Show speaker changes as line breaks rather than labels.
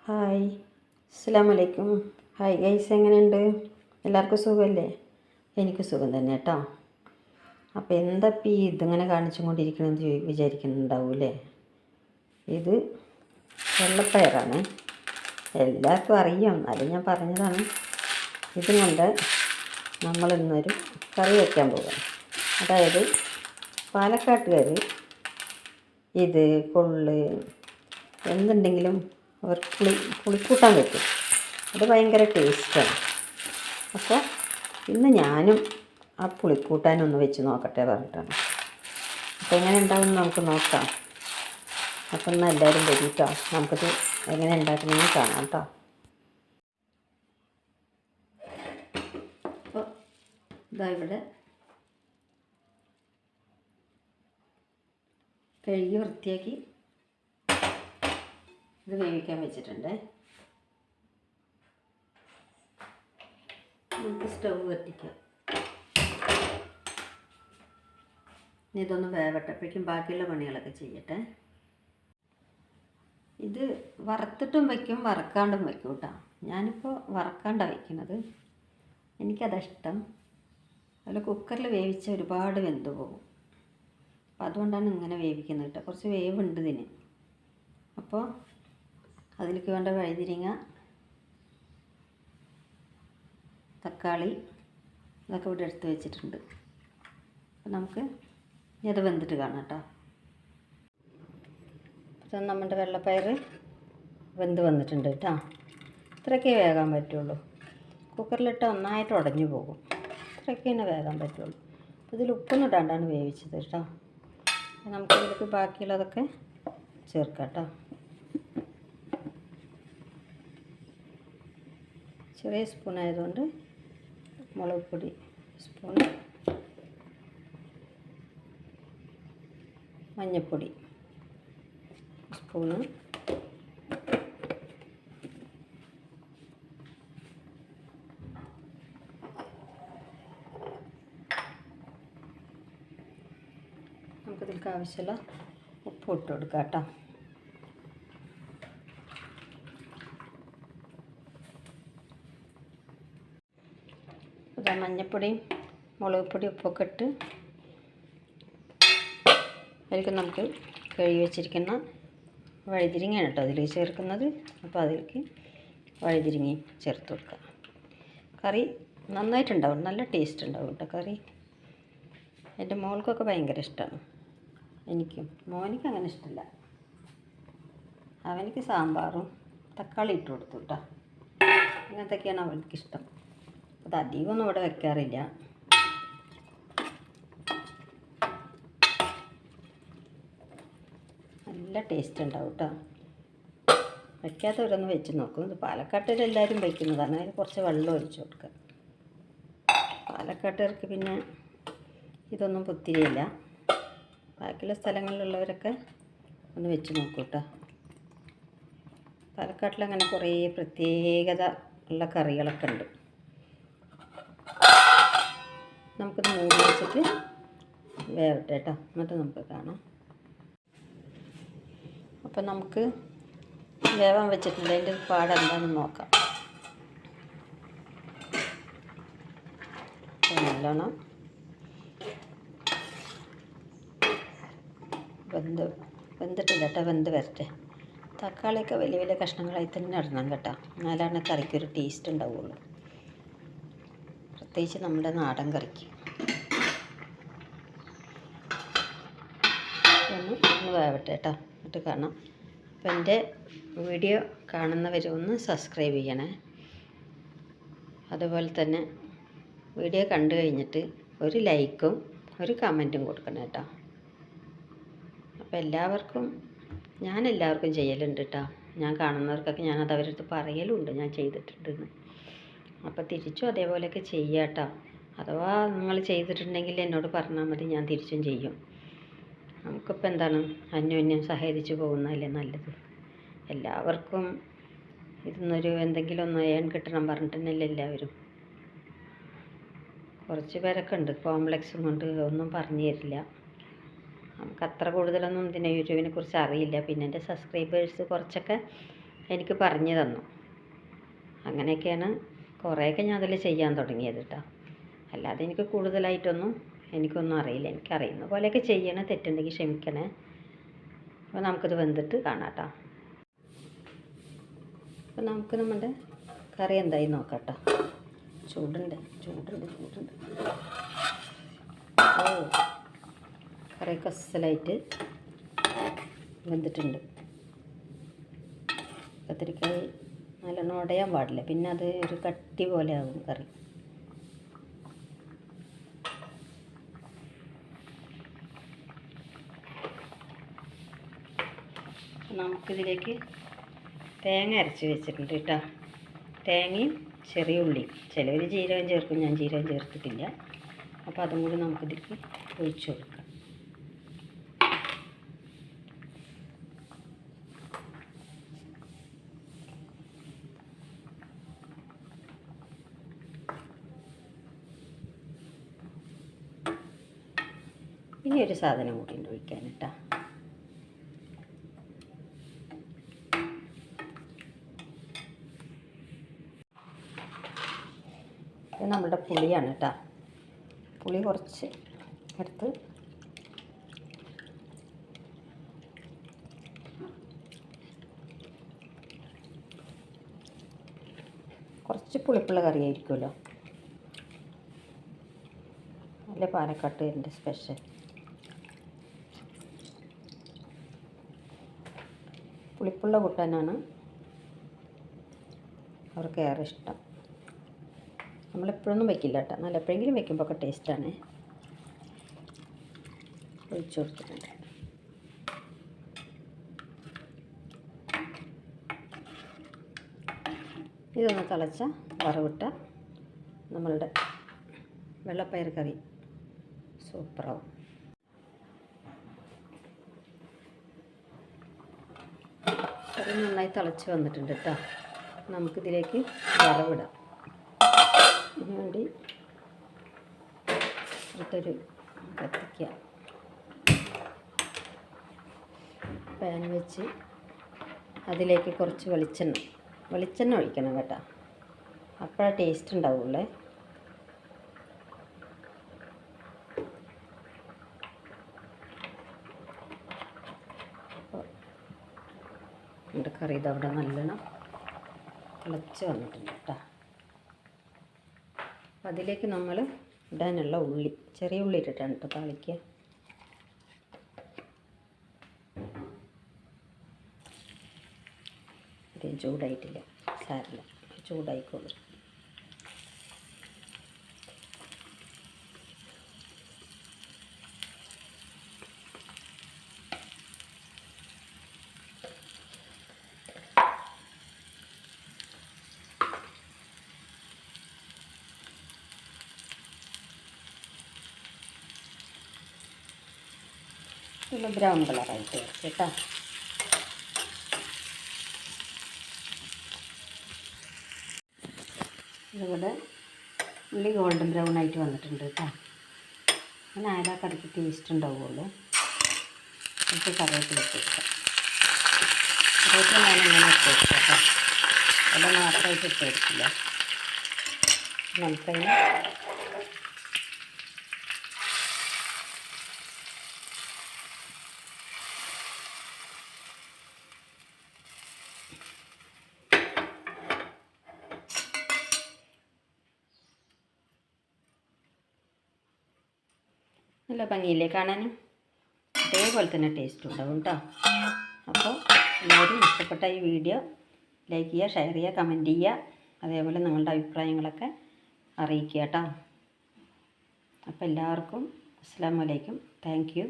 Hi, അസ്സലാമു അലൈക്കും. Hi guys, എങ്ങനെയുണ്ട്? എല്ലാവർക്കും സുഖമല്ലേ? എനിക്ക് സുഖം തന്നെ കേട്ടോ. അപ്പോൾ എന്താപ്പം ഈ ഇതിങ്ങനെ കാണിച്ചും കൊണ്ടിരിക്കണമെന്ന് വിചാരിക്കുന്നുണ്ടാവൂലേ? ഇത് വെള്ളപ്പയറാണ്. എല്ലാവർക്കും അറിയാം, എന്നാലും ഞാൻ പറഞ്ഞതാണ്. ഇതും കൊണ്ട് നമ്മളിന്നൊരു കറി വയ്ക്കാൻ പോകും. അതായത് പാലക്കാട്ടുകാർ ഇത് കൊള്ള് എന്തുണ്ടെങ്കിലും അവർ പുളിക്കൂട്ടാൻ വെക്കും. അത് ഭയങ്കര ടേസ്റ്റാണ്. അപ്പോൾ ഇന്ന് ഞാനും ആ പുളിക്കൂട്ടാനൊന്ന് വെച്ച് നോക്കട്ടെ പറഞ്ഞിട്ടാണ്. അപ്പോൾ എങ്ങനെ ഉണ്ടാവുമെന്ന് നമുക്ക് നോക്കാം. അപ്പം എന്നാൽ എല്ലാവരും വരും കേട്ടോ. നമുക്കത് എങ്ങനെ ഉണ്ടാക്കണമെന്ന് കാണാം കേട്ടോ. അപ്പോൾ ഇതാ ഇവിടെ കഴുകി വൃത്തിയാക്കി ഇത് വേവിക്കാൻ വെച്ചിട്ടുണ്ട്. നമുക്ക് സ്റ്റവ് കത്തിക്കാം. ഇതൊന്ന് വേവട്ടപ്പോഴേക്കും ബാക്കിയുള്ള പണികളൊക്കെ ചെയ്യട്ടെ. ഇത് വറുത്തിട്ടും വയ്ക്കും, വറക്കാണ്ടും വയ്ക്കും കേട്ടോ. ഞാനിപ്പോൾ വറക്കാണ്ടാണ് വയ്ക്കുന്നത്, എനിക്കതിഷ്ടം. അതിൽ കുക്കറിൽ വേവിച്ച ഒരുപാട് വെന്ത് പോകും. അപ്പോൾ അതുകൊണ്ടാണ് ഇങ്ങനെ വേവിക്കുന്നത് കേട്ടോ. കുറച്ച് വേവുണ്ട് ഇതിന്. അപ്പോൾ അതിലേക്ക് വേണ്ട വഴുതിരിങ്ങ, തക്കാളി ഇതൊക്കെ ഇവിടെ എടുത്ത് വെച്ചിട്ടുണ്ട്. അപ്പോൾ നമുക്ക് ഇത് വെന്തിട്ട് കാണാം കേട്ടോ. അപ്പോൾ നമ്മുടെ വെള്ളപ്പയർ വെന്ത് വന്നിട്ടുണ്ട് കേട്ടോ. ഇത്രയൊക്കെ വേകാൻ പറ്റുള്ളൂ. കുക്കറിലിട്ട് ഒന്നായിട്ട് ഉടഞ്ഞു പോകും. ഇത്രയൊക്കെ തന്നെ വേകാൻ പറ്റുള്ളൂ. അപ്പോൾ ഇതിൽ ഉപ്പൊന്നും ഇടാണ്ടാണ് വേവിച്ചത് കേട്ടോ. നമുക്കിതിലേക്ക് ബാക്കിയുള്ളതൊക്കെ ചേർക്കാം കേട്ടോ. ചെറിയ സ്പൂൺ ആയതുകൊണ്ട് മുളക് പൊടി സ്പൂൺ, മഞ്ഞൾപ്പൊടി സ്പൂണ്, നമുക്കിതിലേക്ക് ആവശ്യമുള്ള ഉപ്പ് ഇട്ട് കൊടുക്കാം കേട്ടോ. മഞ്ഞൾപ്പൊടിയും മുളക് പൊടി ഉപ്പൊക്കെ ഇട്ട് അതിലേക്ക് നമുക്ക് കഴുകി വെച്ചിരിക്കുന്ന വഴുതിരിങ്ങയാണ് കേട്ടോ അതിലേക്ക് ചേർക്കുന്നത്. അപ്പോൾ അതിലേക്ക് വഴുതിരിങ്ങയും ചേർത്ത് കൊടുക്കുക. കറി നന്നായിട്ടുണ്ടാവും, നല്ല ടേസ്റ്റ് ഉണ്ടാവും കേട്ടോ കറി. എൻ്റെ മോൾക്കൊക്കെ ഭയങ്കര ഇഷ്ടമാണ്. എനിക്കും മോനിക്ക് അങ്ങനെ ഇഷ്ടമില്ല. അവനിക്ക് സാമ്പാറും തക്കാളി ഇട്ട് കൊടുത്തു കേട്ടോ. അങ്ങനത്തൊക്കെയാണ് അവൾക്കിഷ്ടം. അത് അധികമൊന്നും ഇവിടെ വെക്കാറില്ല. നല്ല ടേസ്റ്റ് ഉണ്ടാവും കേട്ടോ. വയ്ക്കാത്തവരൊന്ന് വെച്ച് നോക്കും. ഇത് പാലക്കാട്ടുകാരെല്ലാവരും വയ്ക്കുന്നതാണ്. അതിന് കുറച്ച് വെള്ളം ഒഴിച്ച് കൊടുക്കുക. പാലക്കാട്ടുകാർക്ക് പിന്നെ ഇതൊന്നും പുത്തിരിയില്ല. ബാക്കിയുള്ള സ്ഥലങ്ങളിലുള്ളവരൊക്കെ ഒന്ന് വെച്ച് നോക്കൂ കേട്ടോ. പാലക്കാട്ടിലങ്ങനെ കുറേ പ്രത്യേകത ഉള്ള കറികളൊക്കെ ഉണ്ട്. നമുക്കിത് മൂടി വെച്ചിട്ട് വേവട്ടെ കേട്ടോ, എന്നിട്ട് നമുക്ക് കാണാം. അപ്പം നമുക്ക് വേവാൻ വെച്ചിട്ടുണ്ട്. അതിൻ്റെ പാടെന്താണെന്ന് നോക്കാം. നല്ലോണം വെന്തിട്ടില്ല കേട്ടോ. വെന്ത് വരട്ടെ. തക്കാളിയൊക്കെ വലിയ വലിയ കഷ്ണങ്ങളായി തന്നെ ഇടണം കേട്ടോ. എന്നാലാണ് കറിക്കൊരു ടേസ്റ്റ് ഉണ്ടാവുള്ളൂ. പ്രത്യേകിച്ച് നമ്മുടെ നാടൻ കറിക്ക്. ഒന്ന് വേവട്ടെ കേട്ടോ, എന്നിട്ട് കാണാം. അപ്പോൾ എൻ്റെ വീഡിയോ കാണുന്നവരൊന്ന് സബ്സ്ക്രൈബ് ചെയ്യണേ. അതുപോലെ തന്നെ വീഡിയോ കണ്ടു കഴിഞ്ഞിട്ട് ഒരു ലൈക്കും ഒരു കമൻറ്റും കൊടുക്കണം കേട്ടോ. അപ്പോൾ ഞാൻ എല്ലാവർക്കും ചെയ്യലുണ്ട് കേട്ടോ. ഞാൻ കാണുന്നവർക്കൊക്കെ ഞാനത് അവരുടെ അടുത്ത് പറയലുണ്ട് ഞാൻ ചെയ്തിട്ടുണ്ടെന്ന്. അപ്പോൾ തിരിച്ചും അതേപോലെയൊക്കെ ചെയ്യുക കേട്ടോ. അഥവാ നിങ്ങൾ ചെയ്തിട്ടുണ്ടെങ്കിൽ എന്നോട് പറഞ്ഞാൽ മതി, ഞാൻ തിരിച്ചും ചെയ്യും. നമുക്കിപ്പോൾ എന്താണ്, അന്യോന്യം സഹകരിച്ച് പോകുന്നതല്ലേ നല്ലത്. എല്ലാവർക്കും ഇതിന്നൊരു എന്തെങ്കിലും ഒന്ന് ഏൺ കിട്ടണം പറഞ്ഞിട്ട് തന്നെയല്ലേ എല്ലാവരും. കുറച്ച് പേരൊക്കെ ഉണ്ട് കോംപ്ലക്സും കൊണ്ട് ഒന്നും പറഞ്ഞു തരില്ല. നമുക്ക് അത്ര കൂടുതലൊന്നും ഇതിനെ യൂട്യൂബിനെ കുറിച്ച് അറിയില്ല. പിന്നെ എൻ്റെ സബ്സ്ക്രൈബേഴ്സ് കുറച്ചൊക്കെ എനിക്ക് പറഞ്ഞു തന്നു. അങ്ങനെയൊക്കെയാണ് കുറേയൊക്കെ ഞാൻ അതിൽ ചെയ്യാൻ തുടങ്ങിയത് കേട്ടോ. അല്ലാതെ എനിക്ക് കൂടുതലായിട്ടൊന്നും എനിക്കൊന്നും അറിയില്ല. എനിക്കറിയുന്ന പോലെയൊക്കെ ചെയ്യണേ, തെറ്റുണ്ടെങ്കിൽ ക്ഷമിക്കണേ. അപ്പോൾ നമുക്കിത് വെന്തിട്ട് കാണാം കേട്ടോ. അപ്പോൾ നമുക്ക് നമ്മുടെ കറി എന്തായി നോക്കാം കേട്ടോ. ചൂടുണ്ട്. ഓ, കറിയൊക്കെ അസലായിട്ട് വെന്തിട്ടുണ്ട്. കത്തിരിക്കായി നല്ലോണം ഉടയാൻ പാടില്ല, പിന്നെ അത് ഒരു കട്ടി പോലെ ആകും കറി. നമുക്കിതിലേക്ക് തേങ്ങ അരച്ച് വെച്ചിട്ടുണ്ട് കേട്ടോ. തേങ്ങയും ചെറിയ ഉള്ളിയും. ചിലവർ ജീരകം ചേർക്കും, ഞാൻ ജീരകം ചേർത്തിട്ടില്ല. അപ്പോൾ അതും കൂടി നമുക്കിതിലേക്ക് ഒഴിച്ചു കൊടുക്കാം. ഇനി ഒരു സാധനം കൂടി ഉണ്ട് ഒഴിക്കാൻ കേട്ടോ. ഇത് നമ്മുടെ പുളിയാണ് കേട്ടോ. പുളി കുറച്ച് എടുത്ത് കുറച്ച് പുളിപ്പുള്ള കറിയായിരിക്കുമല്ലോ. നല്ല പാലക്കാട്ടുകാരുടെ സ്പെഷ്യൽ. പുളിപ്പുള്ള കൂട്ടാനാണ് അവർക്ക് ഏറെ ഇഷ്ടം. നമ്മളെപ്പോഴൊന്നും വയ്ക്കില്ല കേട്ടോ, നല്ല എപ്പോഴെങ്കിലും വയ്ക്കുമ്പോൾ ഒക്കെ ടേസ്റ്റാണ്. ഒഴിച്ചു കൊടുത്തിട്ടുണ്ട്. ഇതൊന്ന് തിളച്ച വറവിട്ട നമ്മളുടെ വെള്ളപ്പയർ കറി സൂപ്പറാവും. കറി നന്നായി തിളച്ച് വന്നിട്ടുണ്ട് കേട്ടോ. നമുക്കിതിലേക്ക് വറവിടാം. ഇതിനു വേണ്ടി ഇതൊരു കത്തിക്കുക, പാൻ വെച്ച് അതിലേക്ക് കുറച്ച് വെളിച്ചെണ്ണ ഒഴിക്കണം കേട്ടോ. അപ്പോഴാ ടേസ്റ്റ് ഉണ്ടാവുള്ളേ. നമ്മുടെ കറി ഇതവിടെ നല്ലോണം തിളച്ച് വന്നിട്ടുണ്ട് കേട്ടോ. അപ്പം അതിലേക്ക് നമ്മൾ ഇടാനുള്ള ഉള്ളി, ചെറിയ ഉള്ളി ഇട്ടിട്ടാണ് കേട്ടോ താളിക്കുക. ഇതേം ചൂടായിട്ടില്ല, സാരില്ല, ചൂടായിക്കോളൂ. നല്ല ബ്രൗൺ കളറായിട്ട് കേട്ടോ. ഇതിവിടെ ഉള്ളി ഗോൾഡൻ ബ്രൗൺ ആയിട്ട് വന്നിട്ടുണ്ട് കേട്ടോ. അങ്ങനെ ആയാലും കറിക്ക് ടേസ്റ്റ് ഉണ്ടാവുള്ളൂ. എനിക്ക് കറിവേപ്പില ഇട്ട് കൊടുക്കാം. കറിവേപ്പില ഞാനിങ്ങനെ ഇട്ട് കൊടുക്കാം കേട്ടോ. എല്ലാം മാത്രമായിട്ട് ഇട്ട് കൊടുക്കില്ല. നമുക്കതിന് നല്ല ഭംഗിയില്ലേ കാണാനും? അതേപോലെ തന്നെ ടേസ്റ്റ് ഉണ്ടാവും കേട്ടോ. അപ്പോൾ എല്ലാവരും ഇഷ്ടപ്പെട്ട ഈ വീഡിയോ ലൈക്ക് ചെയ്യുക, ഷെയർ ചെയ്യുക, കമൻറ്റ് ചെയ്യുക. അതേപോലെ നിങ്ങളുടെ അഭിപ്രായങ്ങളൊക്കെ അറിയിക്കുക കേട്ടോ. അപ്പോൾ എല്ലാവർക്കും അസ്സലാമു അലൈക്കും. Thank you.